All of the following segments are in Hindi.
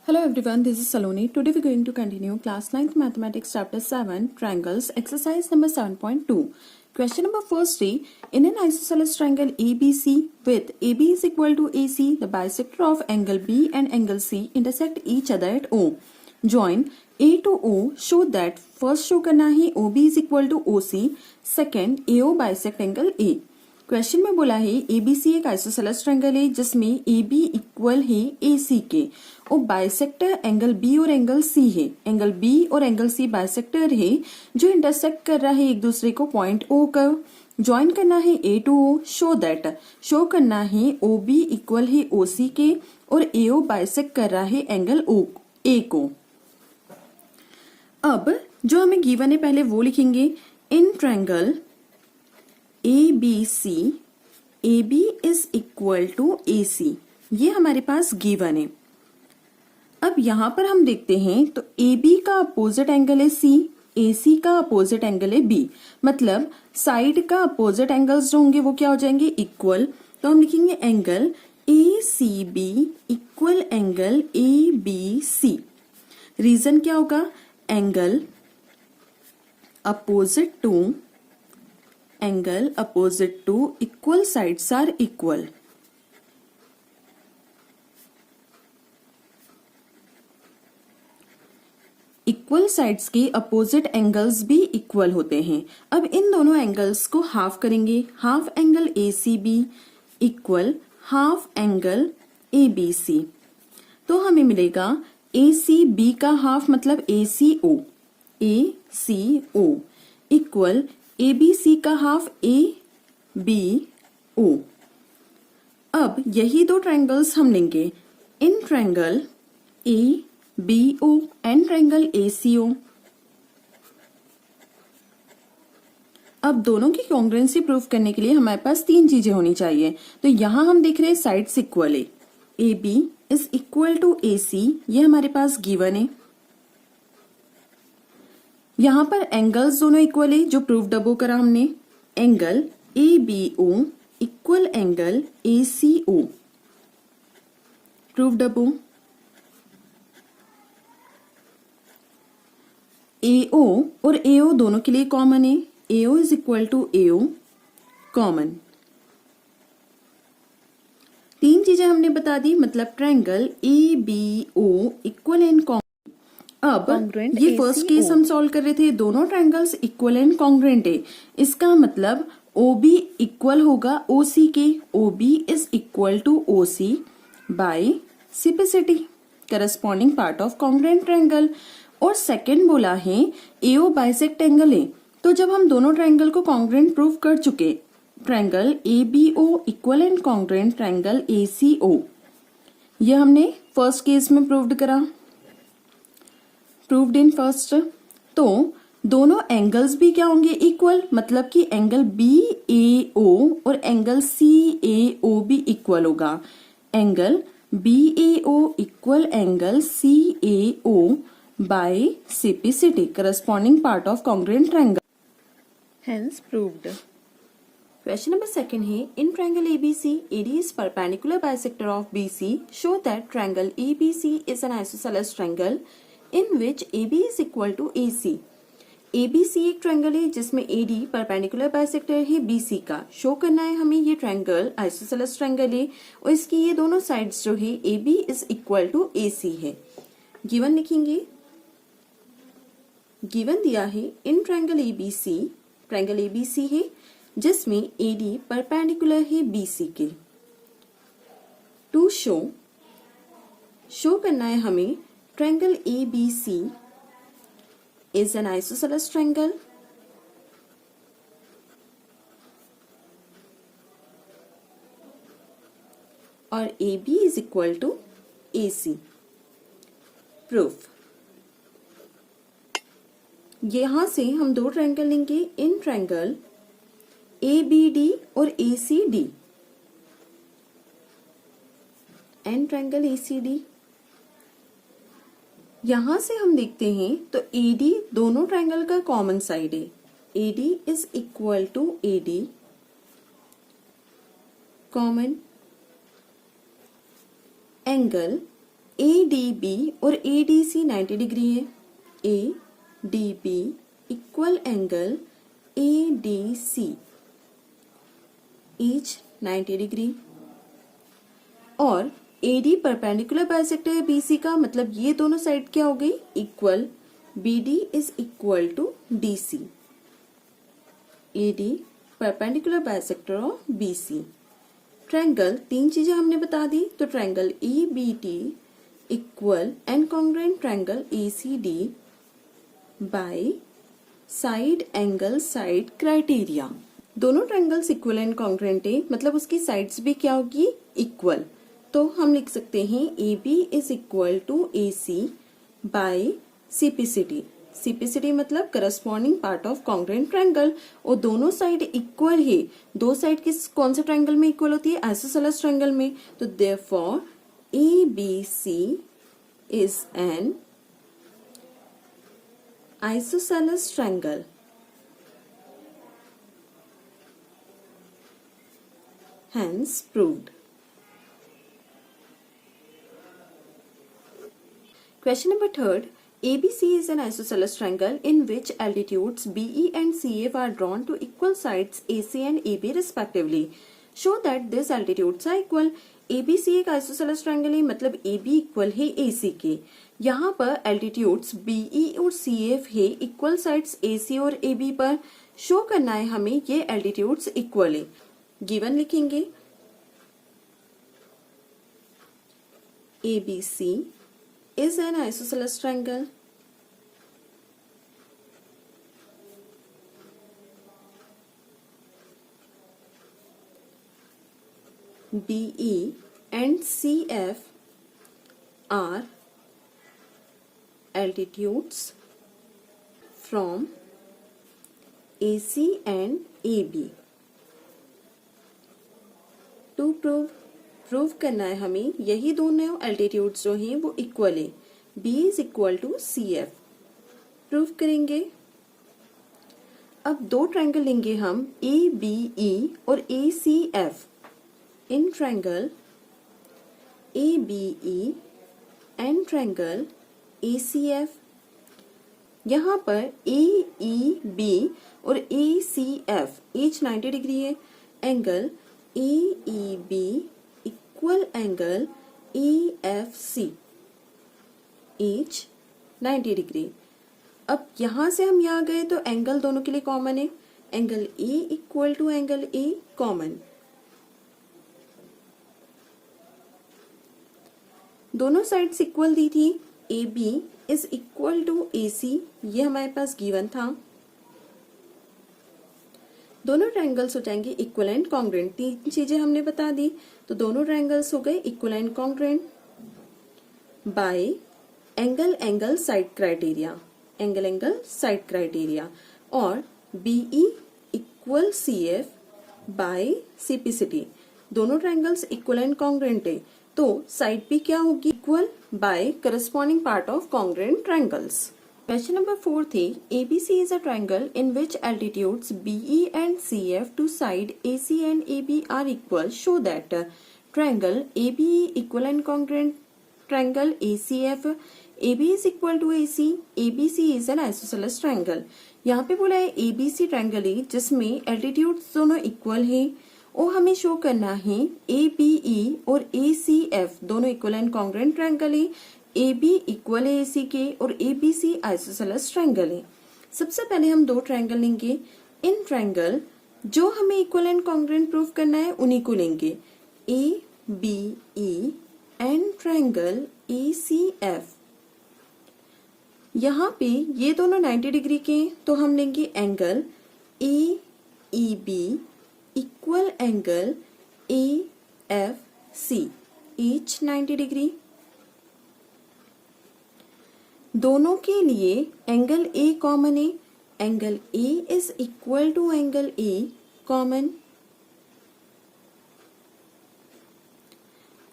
Hello everyone, this is Saloni. Today we're going to continue class 9th mathematics chapter 7 triangles exercise number 7.2. Question number first three. In an isosceles triangle ABC with AB is equal to AC, the bisector of angle B and angle C intersect each other at O. Join A to O. Show that first show करना है OB is equal to OC. Second AO bisect angle A. Question में बोला है एबीसी एक आइसोसेलेस ट्रायंगल है जिसमें एबी इक्वल है एसी के और बाइसेक्टर एंगल बी और एंगल सी है। एंगल बी और एंगल सी बाइसेक्टर है जो इंटरसेक्ट कर रहा है एक दूसरे को पॉइंट ओ का। ज्वाइन करना है ए टू ओ। शो करना है ओ बी इक्वल है ओ सी के और ए ओ बाइसेक्ट कर रहा है एंगल ओ ए को। अब जो हमें गिवन है पहले वो लिखेंगे। इन triangle ABC AB is equal to AC, ये हमारे पास गिवन है। अब यहां पर हम देखते हैं तो AB का अपोजिट एंगल है C, AC का अपोजिट एंगल है B, मतलब साइड का अपोजिट एंगल्स जो होंगे वो क्या हो जाएंगे इक्वल। तो हम लिखेंगे angle ACB equal angle ABC। Reason क्या होगा, angle opposite to equal sides are equal. Equal sides के अपोजिट एंगल्स भी इक्वल होते हैं। अब इन दोनों एंगल्स को हाफ करेंगे। Half angle ACB equal half angle ABC। तो हमें मिलेगा ACB का हाफ मतलब ACO इक्वल ABC का हाफ ABO। अब यही दो ट्रायंगल्स हम लेंगे। In triangle ABO and triangle ACO। अब दोनों की कॉन्ग्रुएंसी प्रूव करने के लिए हमारे पास तीन चीजें होनी चाहिए। तो यहां हम देख रहे हैं साइड्स इक्वल है। AB is equal to AC, ये हमारे पास गिवन है। यहां पर एंगल्स दोनों इक्वल है जो प्रूफ डबो करा हमने। Angle ABO equal angle ACO, proof डबो। AO और AO दोनों के लिए कॉमन है। AO is equal to AO common. तीन चीजें हमने बता दी, मतलब triangle ABO equal and common. अब ये फर्स्ट केस हम सॉल्व कर रहे थे, दोनों ट्रायंगल्स इक्वल एंड कॉन्ग्रुएंट है। इसका मतलब OB इक्वल होगा OC के। OB is equal to OC by CPCT, corresponding part of congruent triangle. और सेकंड बोला है AO बाइसेक्ट एंगल है। तो जब हम दोनों ट्रायंगल को कॉन्ग्रुएंट प्रूव कर चुके, triangle ABO equal and congruent triangle ACO, ये हमने फर्स्ट केस में प्रूव्ड करा, प्रूव्ड इन फर्स्ट। तो दोनों एंगल्स भी क्या होंगे इक्वल, मतलब कि एंगल BAO और एंगल CAO भी इक्वल होगा। Angle BAO equal angle CAO by CPCT, corresponding part of congruent triangle, hence proved. Question number second है। In triangle ABC AD is perpendicular bisector of BC. Show that triangle ABC is an isosceles triangle in which AB is equal to AC. ABC एक ट्रायंगल है जिसमें AD परपेंडिकुलर बाइसेक्टर है BC का। शो करना है हमें ये ट्रायंगल आइसोसेलेस ट्रायंगल है और इसकी ये दोनों साइड्स जो है AB is equal to AC है। गिवन लिखेंगे। गिवन दिया है in triangle ABC, triangle ABC है जिसमें AD परपेंडिकुलर है BC के। टू शो करना है हमें triangle ABC is an isosceles triangle और AB is equal to AC। Proof. यहां से हम दो ट्रायंगल लेंगे। इन ट्रायंगल ABD और ACD एंड ट्रायंगल ACD। यहां से हम देखते हैं तो AD दोनों ट्रायंगल का कॉमन साइड है। AD is equal to AD common. Angle A D B और ए डी सी 90 डिग्री है। A D B equal angle A D C each 90 degree. और ए डी परपेंडिकुलर बाइसेक्टर है बी सी का, मतलब ये दोनों साइड क्या हो गई, equal. B D is equal to D C. A D perpendicular bisector of B C. Triangle, तीन चीजें हमने बता दी, तो triangle E B T equal and congruent triangle A C D by side angle side criteria. दोनों ट्रायंगल्स इक्वल एंड कॉन्ग्रुएंट है, मतलब उसकी साइड्स भी क्या होगी, इक्वल। तो हम लिख सकते हैं A B is equal to A C by CPCT. CPCT मतलब corresponding part of congruent triangle, और दोनों साइड इक्वल है। दो साइड किस कौन से ट्रायंगल में इक्वल होती है, आइसोसेलेस ट्रायंगल में। तो therefore A B C is an isosceles triangle. Hence proved. Question number third. ABC is an isosceles triangle in which altitudes BE and CF are drawn to equal sides AC and AB respectively. Show that these altitudes are equal. ABC एक isosceles triangle है, मतलब AB इक्वल है AC के। यहाँ पर altitudes BE और CF है इक्वल साइड्स AC और AB पर। शो करना है हमें ये altitudes इक्वल है। गिवन लिखेंगे ABC is an isosceles triangle BE and CF are altitudes from AC and AB. To prove करना है हमें यही दोनों एल्टीट्यूड्स जो हैं वो इक्वल है। B is equal to C F. Prove करेंगे। अब दो ट्रायंगल लेंगे हम ए बी ई और A C F. In triangle A B E and triangle A C F. यहाँ पर ए ई बी और A C F each 90 degree है। Angle A E B equal angle A F C each 90 degree. अब यहां से हम यहाँ गए तो एंगल दोनों के लिए कॉमन है। Angle A equal to angle A common. दोनों साइड्स इक्वल दी थी। A B is equal to A C, ये हमारे पास गिवन था। दोनों ट्रायंगल्स हो जाएंगे इक्वल एंड कॉन्ग्रुएंट। तीन चीजें हमने बता दी, तो दोनों ट्रायंगल्स हो गए equal and congruent by angle angle side criteria. Angle angle side criteria. और B E equal C F by CPCT. दोनों ट्रायंगल्स इक्वल एंड कॉन्ग्रुएंट है, तो साइड भी क्या होगी, equal by corresponding part of congruent triangles. Question number 4 थी ABC is a triangle in which altitudes BE and CF to side AC and AB are equal. Show that triangle ABE equal and congruent triangle ACF. AB is equal to AC. ABC is an isosceles triangle. यहाँ पे बोला है ABC triangle है जिसमें altitudes दोनों equal है और हमें शो करना है ABE और ACF दोनों equal and congruent triangle है। ए बी इक्वल है AC के और ABC आइसोसेलेस ट्रायंगल है। सबसे पहले हम दो ट्रायंगल लेंगे। इन ट्रायंगल जो हमें इक्वल एंड कॉन्ग्रुएंट प्रूफ करना है उन्हीं को लेंगे। A B E and triangle ACF। यहाँ पे ये दोनों 90 डिग्री के हैं, तो हम लेंगे angle AEB equal angle AFC each 90 degree. दोनों के लिए एंगल ए कॉमन है। Angle A is equal to angle A common.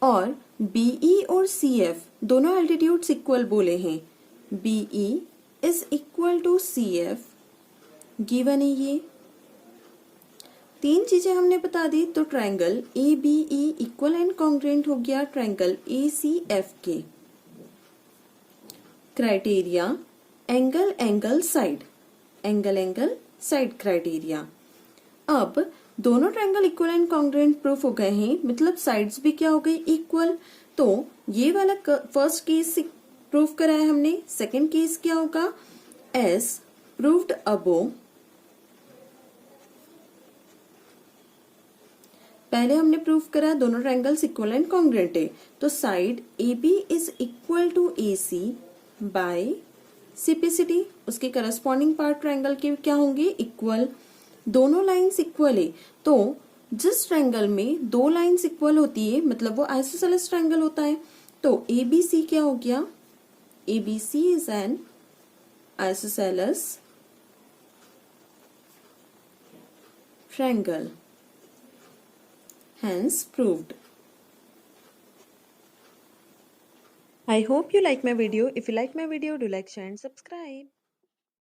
और बीई और सीएफ दोनों एल्टीट्यूड्स इक्वल बोले हैं। BE is equal to CF given है। ये तीन चीजें हमने बता दी, तो triangle A B E equal and congruent हो गया ट्रायंगल ए सी एफ के। Criteria angle side criteria. अब दोनों triangle equal and congruent proof हो गए हैं, मतलब साइड्स भी क्या हो गई इक्वल। तो ये वाला फर्स्ट केस प्रूफ करा है हमने। सेकंड केस क्या होगा, एस प्रूव्ड अबोव। पहले हमने प्रूफ करा दोनों ट्रायंगल्स इक्वल एंड कॉन्ग्रुएंट है, तो side AB is equal to AC by CPCD। उसके करस्पॉन्डिंग पार्ट ट्रायंगल के क्या होंगे, इक्वल। दोनों लाइंस इक्वल है, तो जिस ट्रायंगल में दो लाइंस इक्वल होती है मतलब वो आइसोसेलेस ट्रायंगल होता है। तो ABC क्या हो गया, ABC is an isosceles triangle, hence proved. I hope you like my video. If you like my video, do like, share and subscribe.